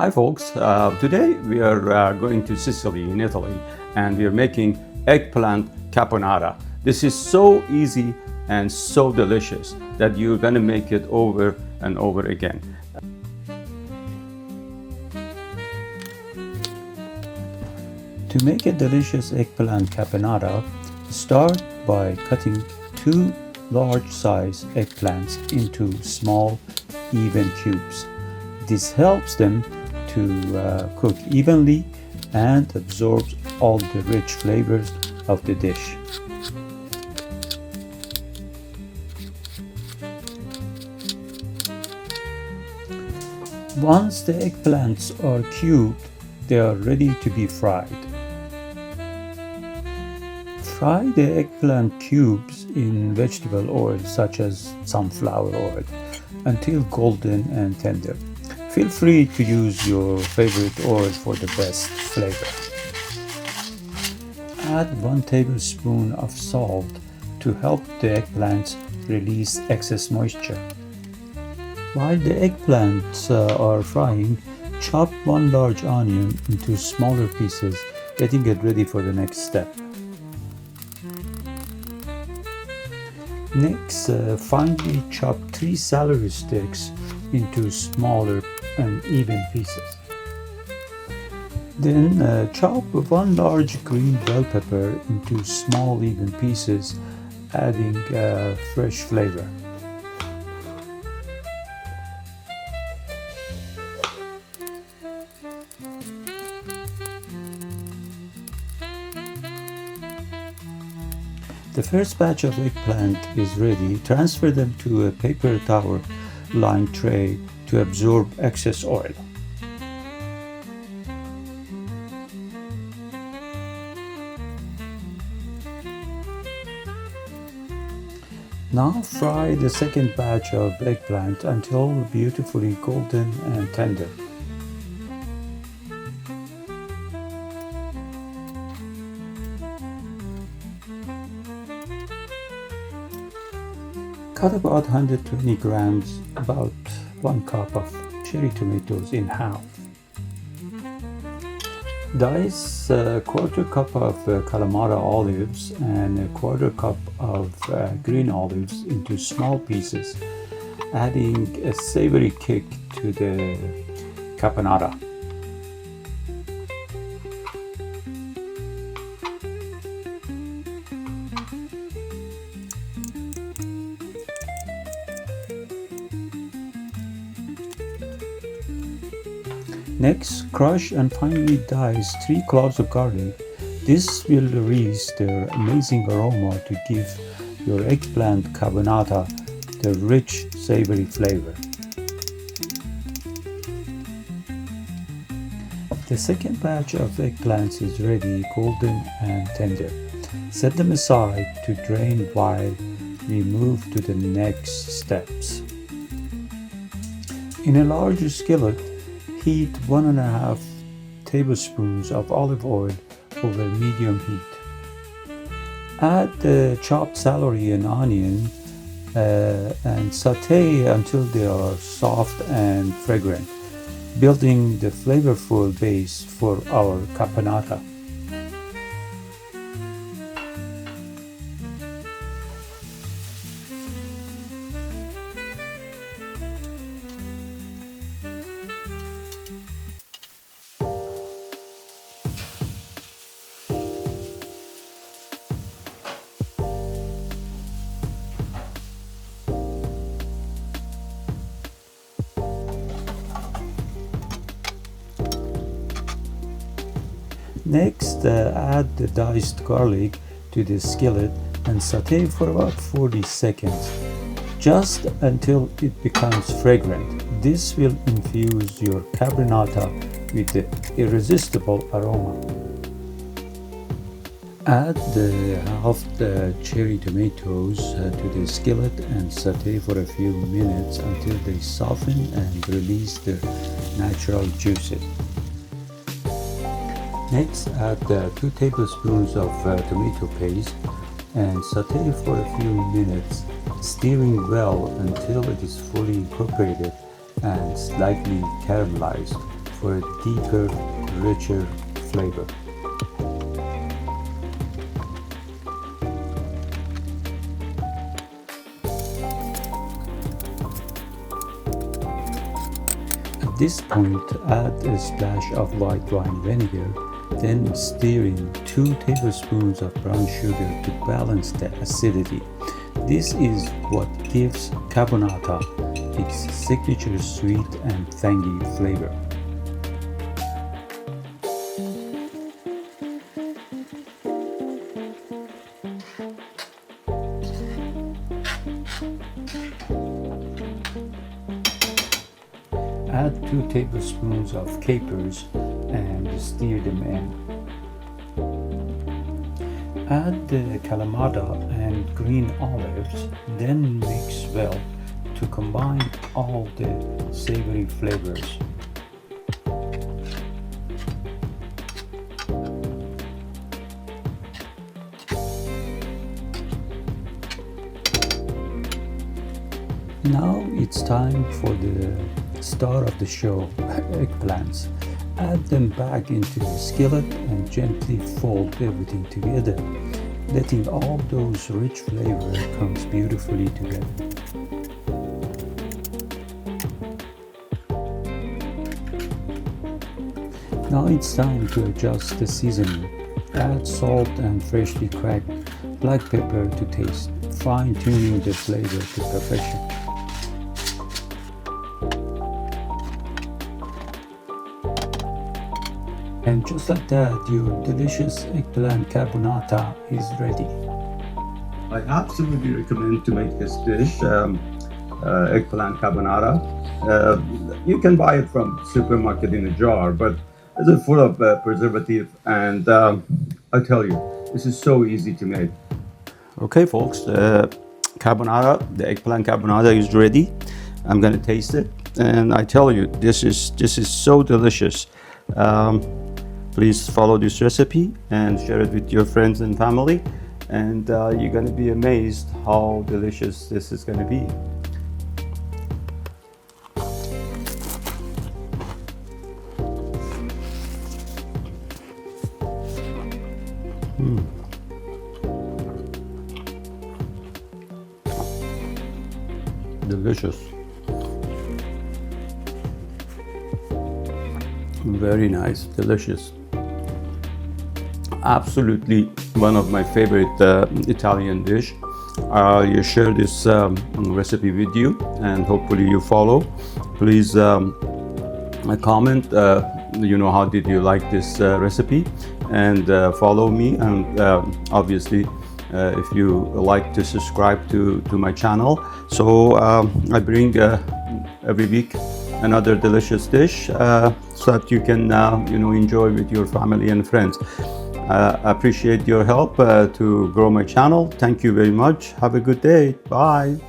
Hi folks, today we are going to Sicily in Italy and we are making eggplant caponata. This is so easy and so delicious that you're going to make it over and over again. To make a delicious eggplant caponata, start by cutting 2 large-size eggplants into small, even cubes. This helps them to cook evenly and absorbs all the rich flavors of the dish. Once the eggplants are cubed, they are ready to be fried. Fry the eggplant cubes in vegetable oil such as sunflower oil until golden and tender. Feel free to use your favorite oil for the best flavor. Add 1 tablespoon of salt to help the eggplants release excess moisture. While the eggplants are frying, chop 1 large onion into smaller pieces, getting it ready for the next step. Next, finely chop 3 celery sticks into smaller and even pieces. Then chop 1 large green bell pepper into small even pieces, adding fresh flavor. The first batch of eggplant is ready. Transfer them to a paper towel lined tray to absorb excess oil. Now fry the second batch of eggplant until beautifully golden and tender. Cut about 120 grams, about 1 cup of cherry tomatoes in half. Dice a 1/4 cup of Kalamata olives and a 1/4 cup of green olives into small pieces, adding a savory kick to the caponata. Next, crush and finely dice 3 cloves of garlic. This will release their amazing aroma to give your eggplant caponata the rich, savory flavor. The second batch of eggplants is ready, golden and tender. Set them aside to drain while we move to the next steps. In a large skillet, heat 1½ tablespoons of olive oil over medium heat. Add the chopped celery and onion and saute until they are soft and fragrant, building the flavorful base for our caponata. Next, add the diced garlic to the skillet and saute for about 40 seconds, just until it becomes fragrant. This will infuse your caponata with the irresistible aroma. Add the halved cherry tomatoes to the skillet and saute for a few minutes until they soften and release their natural juices. Next, add 2 tablespoons of tomato paste and saute for a few minutes, stirring well until it is fully incorporated and slightly caramelized. for a deeper, richer flavor. At this point, add a splash of white wine vinegar, then stir in 2 tablespoons of brown sugar to balance the acidity. This is what gives caponata its signature sweet and tangy flavor. Add 2 tablespoons of capers and stir them in. Add the kalamata and green olives, then mix well to combine all the savory flavors. Now it's time for the star of the show, eggplants. Add them back into the skillet and gently fold everything together, letting all those rich flavors comes beautifully together. Now it's time to adjust the seasoning. Add salt and freshly cracked black pepper to taste, fine-tuning the flavor to perfection. And just like that, your delicious eggplant caponata is ready. I absolutely recommend to make this dish, eggplant caponata. You can buy it from supermarket in a jar, but it's full of preservative, and I tell you, this is so easy to make. Okay, folks, the eggplant caponata is ready. I'm gonna taste it, and I tell you, this is so delicious. Please follow this recipe and share it with your friends and family, and you're gonna be amazed how delicious this is gonna be. Delicious. Very nice, delicious. Absolutely one of my favorite Italian dish. You share this recipe with you, and hopefully you follow. Please comment, how did you like this recipe, and follow me, and obviously if you like to subscribe to my channel. So I bring every week another delicious dish so that you can enjoy with your family and friends. I appreciate your help to grow my channel. Thank you very much. Have a good day. Bye.